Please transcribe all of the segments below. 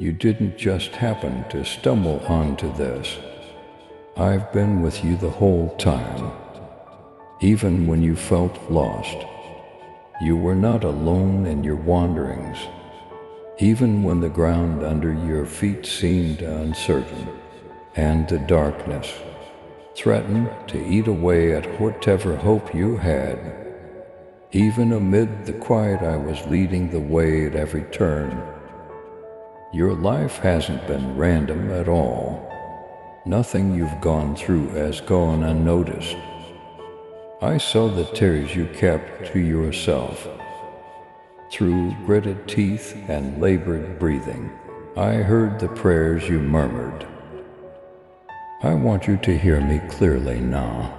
You didn't just happen to stumble onto this. I've been with you the whole time. Even when you felt lost, you were not alone in your wanderings. Even when the ground under your feet seemed uncertain, and the darkness threatened to eat away at whatever hope you had. Even amid the quiet, I was leading the way at every turn. Your life hasn't been random at all. Nothing you've gone through has gone unnoticed. I saw the tears you kept to yourself. Through gritted teeth and labored breathing, I heard the prayers you murmured. I want you to hear me clearly now.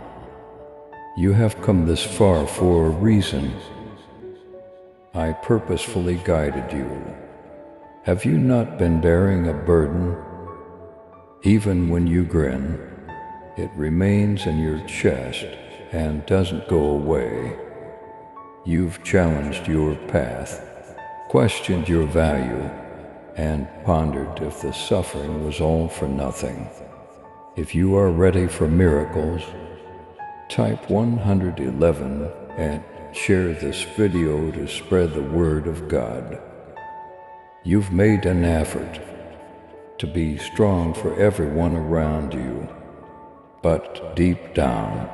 You have come this far for a reason. I purposefully guided you. Have you not been bearing a burden? Even when you grin, it remains in your chest and doesn't go away. You've challenged your path, questioned your value, and pondered if the suffering was all for nothing. If you are ready for miracles, type 111 and share this video to spread the word of God. You've made an effort to be strong for everyone around you, but deep down,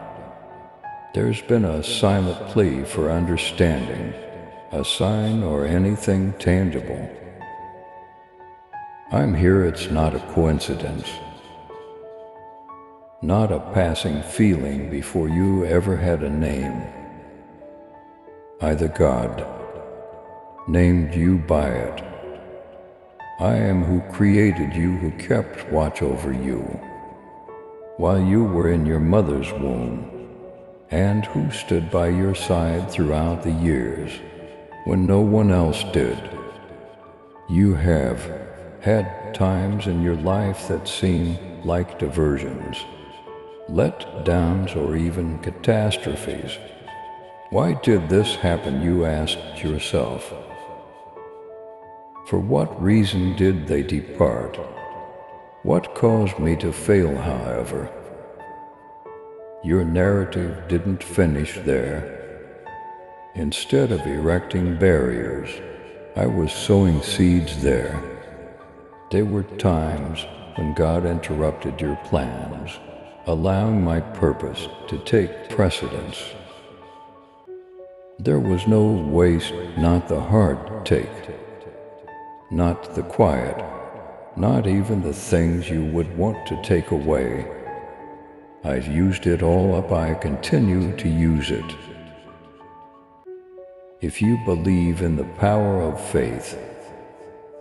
there's been a silent plea for understanding, a sign or anything tangible. I'm here, it's not a coincidence, not a passing feeling before you ever had a name. Either God named you by it. I am who created you, who kept watch over you while you were in your mother's womb, and who stood by your side throughout the years when no one else did. You have had times in your life that seem like diversions, letdowns, or even catastrophes. Why did this happen, you asked yourself. For what reason did they depart? What caused me to fail, however? Your narrative didn't finish there. Instead of erecting barriers, I was sowing seeds there. There were times when God interrupted your plans, allowing my purpose to take precedence. There was no waste, not the hard take, not the quiet, not even the things you would want to take away. I've used it all up, I continue to use it. If you believe in the power of faith,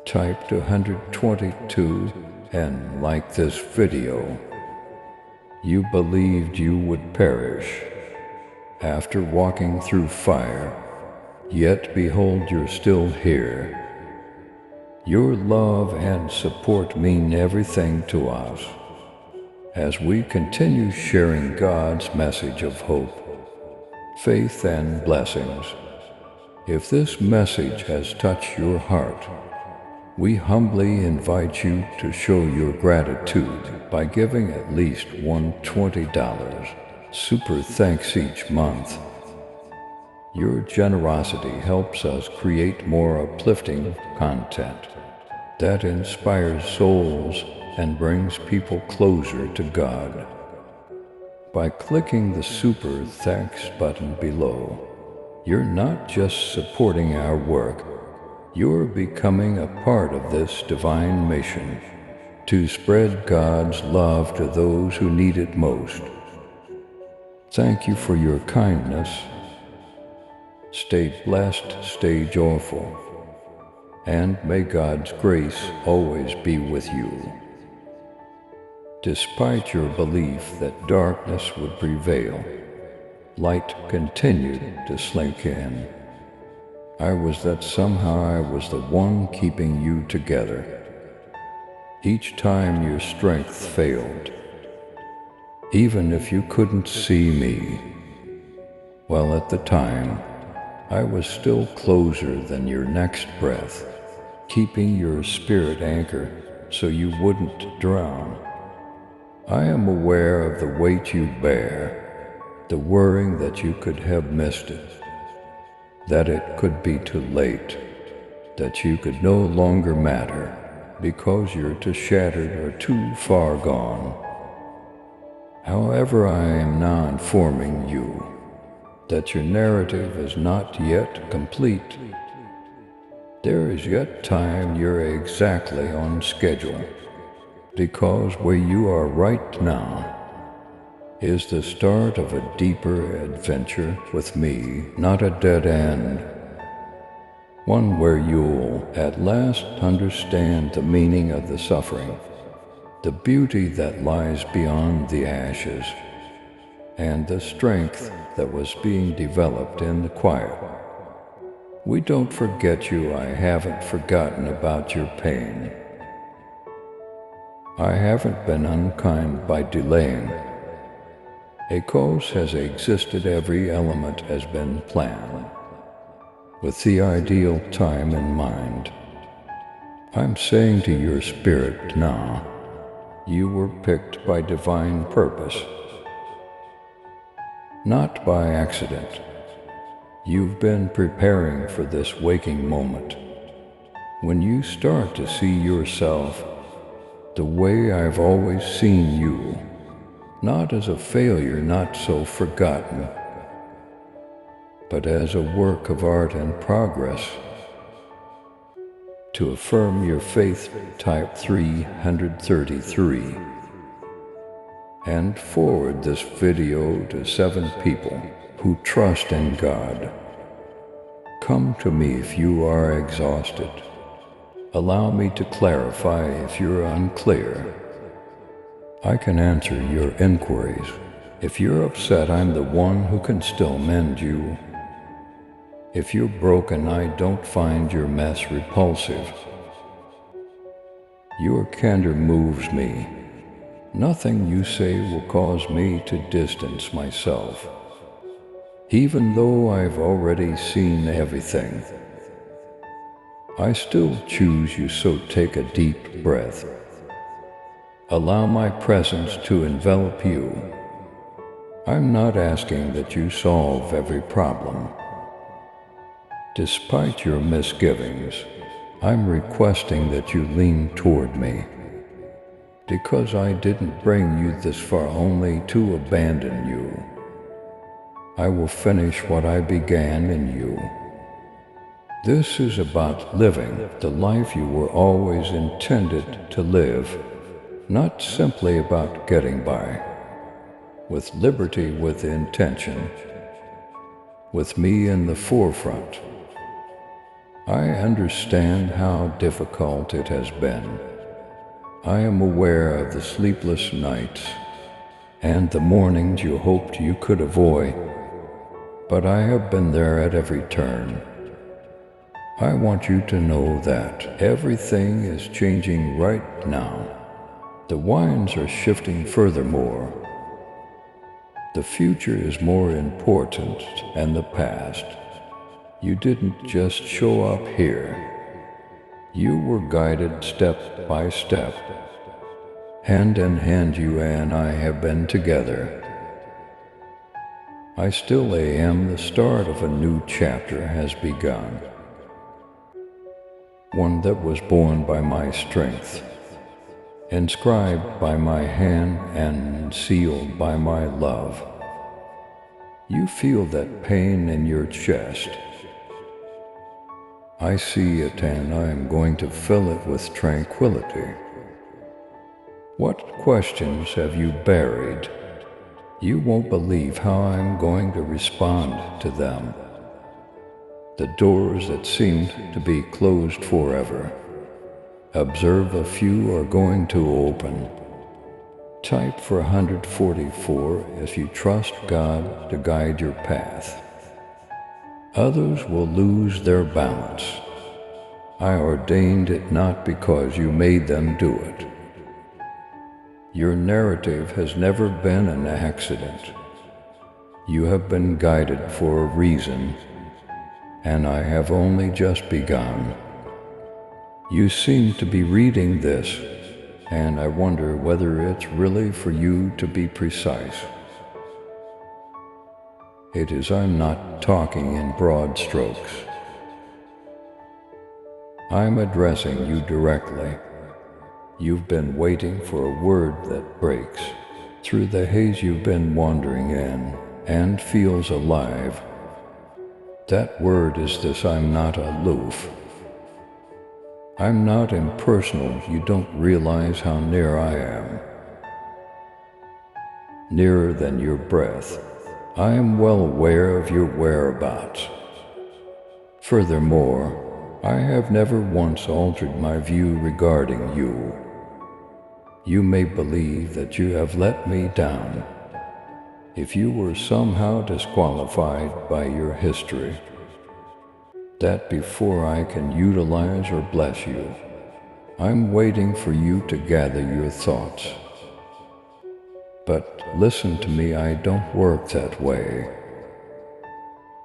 type 122 and like this video. You believed you would perish after walking through fire, yet behold, you're still here. Your love and support mean everything to us as we continue sharing God's message of hope, faith, and blessings. If this message has touched your heart, we humbly invite you to show your gratitude by giving at least $120 super thanks each month. Your generosity helps us create more uplifting content that inspires souls and brings people closer to God. By clicking the super thanks button below, you're not just supporting our work, you're becoming a part of this divine mission to spread God's love to those who need it most. Thank you for your kindness. Stay blessed, stay joyful, and may God's grace always be with you. Despite your belief that darkness would prevail, light continued to slink in. Somehow I was the one keeping you together. Each time your strength failed, even if you couldn't see me. Well, at the time, I was still closer than your next breath, keeping your spirit anchored so you wouldn't drown. I am aware of the weight you bear, the worrying that you could have missed it, that it could be too late, that you could no longer matter because you're too shattered or too far gone. However, I am now informing you that your narrative is not yet complete. There is yet time. You're exactly on schedule, because where you are right now is the start of a deeper adventure with me, not a dead end. One where you'll at last understand the meaning of the suffering, the beauty that lies beyond the ashes, and the strength that was being developed in the quiet. We don't forget you. I haven't forgotten about your pain. I haven't been unkind by delaying. A cause has existed, every element has been planned, with the ideal time in mind. I'm saying to your spirit now, you were picked by divine purpose, not by accident. You've been preparing for this waking moment, when you start to see yourself the way I've always seen you, not as a failure, not so forgotten, but as a work of art in progress. To affirm your faith, type 333 and forward this video to 7 people who trust in God. Come to me if you are exhausted. Allow me to clarify if you're unclear. I can answer your inquiries. If you're upset, I'm the one who can still mend you. If you're broken, I don't find your mess repulsive. Your candor moves me. Nothing you say will cause me to distance myself, even though I've already seen everything. I still choose you, so take a deep breath. Allow my presence to envelop you. I'm not asking that you solve every problem. Despite your misgivings, I'm requesting that you lean toward me, because I didn't bring you this far only to abandon you. I will finish what I began in you. This is about living the life you were always intended to live, not simply about getting by. With liberty, with intention, with me in the forefront. I understand how difficult it has been. I am aware of the sleepless nights and the mornings you hoped you could avoid, but I have been there at every turn. I want you to know that everything is changing right now. The winds are shifting furthermore. The future is more important than the past. You didn't just show up here. You were guided step by step. Hand in hand, you and I have been together. I still am. The start of a new chapter has begun. One that was born by my strength, inscribed by my hand and sealed by my love. You feel that pain in your chest. I see it, and I am going to fill it with tranquility. What questions have you buried? You won't believe how I'm going to respond to them. The doors that seemed to be closed forever, observe, a few are going to open. Type for 144 if you trust God to guide your path. Others will lose their balance. I ordained it not because you made them do it. Your narrative has never been an accident. You have been guided for a reason, and I have only just begun. You seem to be reading this, and I wonder whether it's really for you to be precise. It is I'm not talking in broad strokes. I'm addressing you directly. You've been waiting for a word that breaks through the haze you've been wandering in and feels alive. That word is this: I'm not aloof. I'm not impersonal. You don't realize how near I am. Nearer than your breath. I am well aware of your whereabouts. Furthermore, I have never once altered my view regarding you. You may believe that you have let me down. If you were somehow disqualified by your history, that before I can utilize or bless you, I'm waiting for you to gather your thoughts. But listen to me, I don't work that way.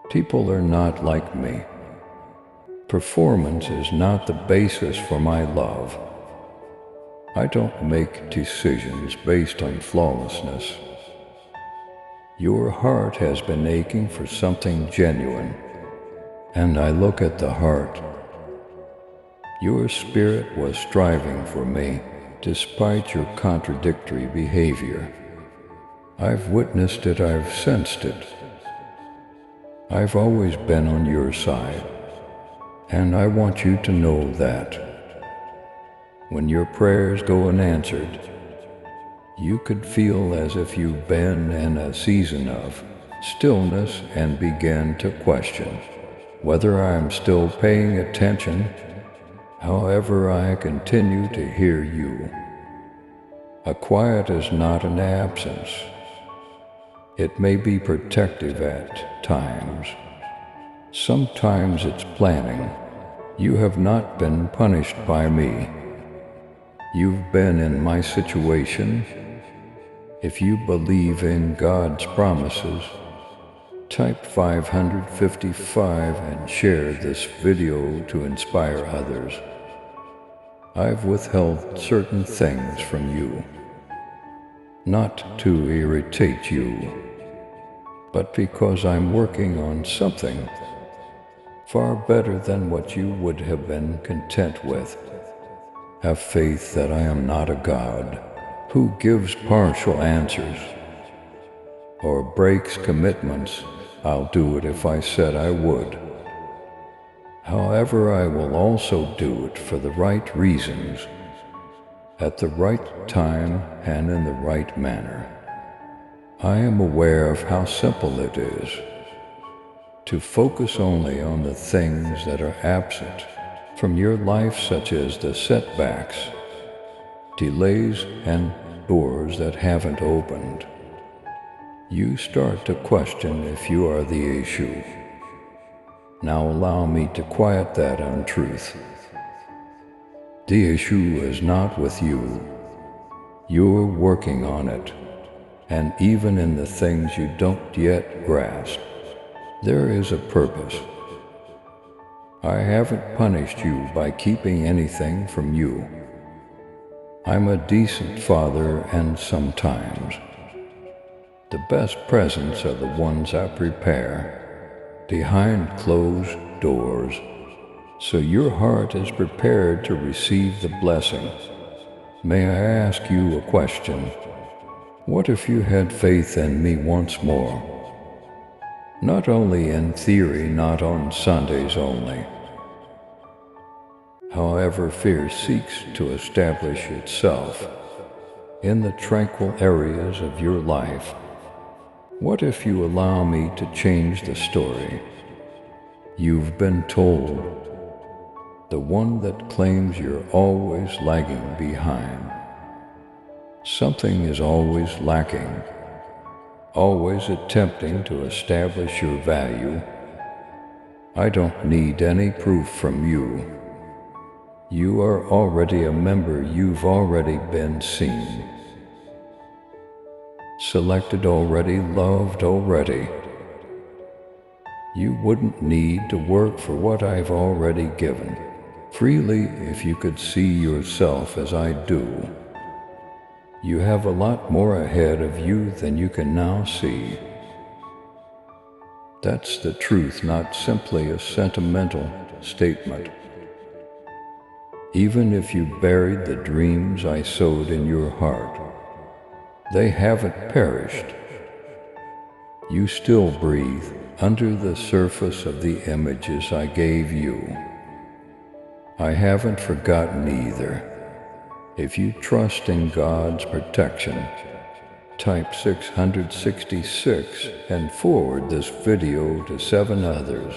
People are not like me. Performance is not the basis for my love. I don't make decisions based on flawlessness. Your heart has been aching for something genuine, and I look at the heart. Your spirit was striving for me, despite your contradictory behavior. I've witnessed it, I've sensed it. I've always been on your side, and I want you to know that. When your prayers go unanswered, you could feel as if you've been in a season of stillness and begin to question whether I'm still paying attention. However, I continue to hear you. A quiet is not an absence. It may be protective at times. Sometimes it's planning. You have not been punished by me. You've been in my situation. If you believe in God's promises, type 555 and share this video to inspire others. I've withheld certain things from you, not to irritate you, but because I'm working on something far better than what you would have been content with. Have faith that I am not a God who gives partial answers or breaks commitments. I'll do it if I said I would. However, I will also do it for the right reasons, at the right time and in the right manner. I am aware of how simple it is to focus only on the things that are absent from your life, such as the setbacks, delays, and doors that haven't opened. You start to question if you are the issue. Now allow me to quiet that untruth. The issue is not with you. You're working on it, and even in the things you don't yet grasp, there is a purpose. I haven't punished you by keeping anything from you. I'm a decent father, and sometimes the best presents are the ones I prepare behind closed doors, so your heart is prepared to receive the blessing. May I ask you a question? What if you had faith in me once more? Not only in theory, not on Sundays only. However, fear seeks to establish itself in the tranquil areas of your life. What if you allow me to change the story you've been told? The one that claims you're always lagging behind. Something is always lacking, always attempting to establish your value. I don't need any proof from you. You are already a member, you've already been seen, selected already, loved already. You wouldn't need to work for what I've already given, freely if you could see yourself as I do. You have a lot more ahead of you than you can now see. That's the truth, not simply a sentimental statement. Even if you buried the dreams I sowed in your heart, they haven't perished. You still breathe under the surface of the images I gave you. I haven't forgotten either. If you trust in God's protection, type 666 and forward this video to 7 others.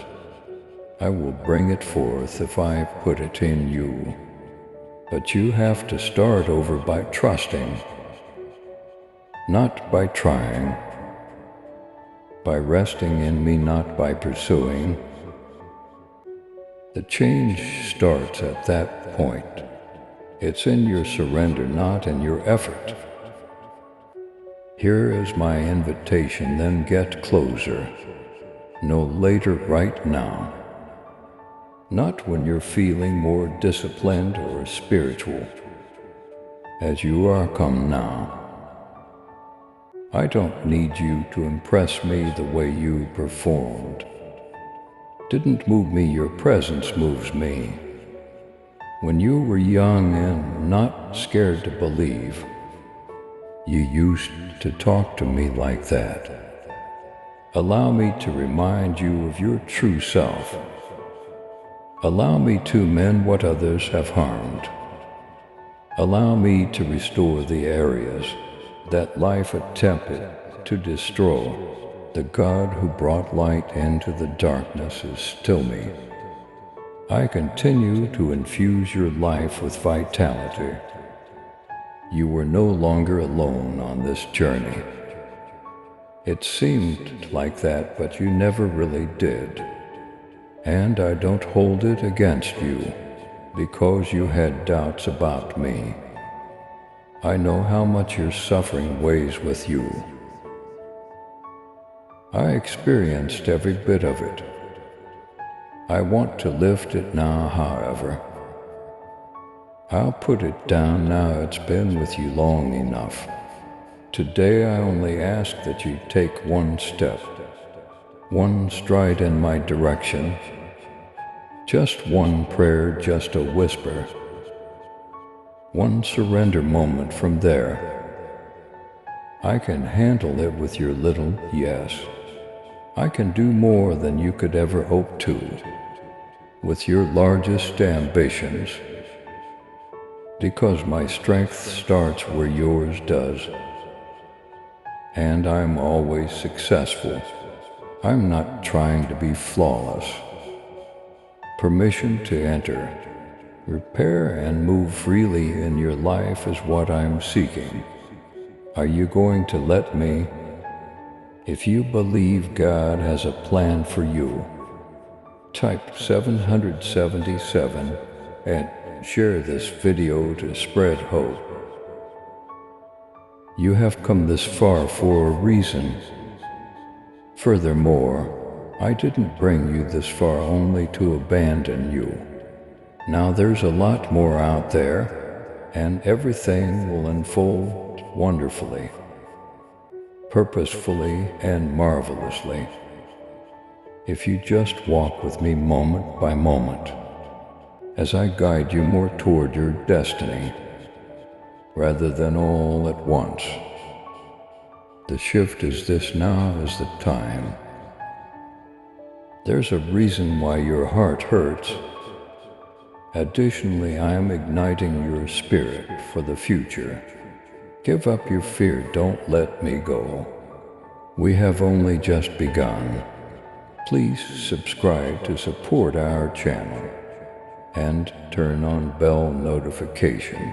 I will bring it forth if I put it in you. But you have to start over by trusting, not by trying, by resting in me, not by pursuing. The change starts at that point. It's in your surrender, not in your effort. Here is my invitation, then get closer. No later, right now. Not when you're feeling more disciplined or spiritual, as you are come now. I don't need you to impress me the way you performed. Didn't move me, your presence moves me. When you were young and not scared to believe, you used to talk to me like that. Allow me to remind you of your true self. Allow me to mend what others have harmed. Allow me to restore the areas that life attempted to destroy. The God who brought light into the darkness is still me. I continue to infuse your life with vitality. You were no longer alone on this journey. It seemed like that, but you never really did. And I don't hold it against you because you had doubts about me. I know how much your suffering weighs with you. I experienced every bit of it. I want to lift it now, however. I'll put it down now, it's been with you long enough. Today I only ask that you take one step, one stride in my direction. Just one prayer, just a whisper. One surrender moment from there. I can handle it with your little yes. I can do more than you could ever hope to, with your largest ambitions, because my strength starts where yours does. And I'm always successful. I'm not trying to be flawless. Permission to enter, repair, and move freely in your life is what I'm seeking. Are you going to let me? If you believe God has a plan for you, type 777 and share this video to spread hope. You have come this far for a reason. Furthermore, I didn't bring you this far only to abandon you. Now there's a lot more out there, and everything will unfold wonderfully, purposefully, and marvelously. If you just walk with me moment by moment, as I guide you more toward your destiny, rather than all at once. The shift is this, now is the time. There's a reason why your heart hurts. Additionally, I am igniting your spirit for the future. Give up your fear, don't let me go. We have only just begun. Please subscribe to support our channel and turn on bell notification.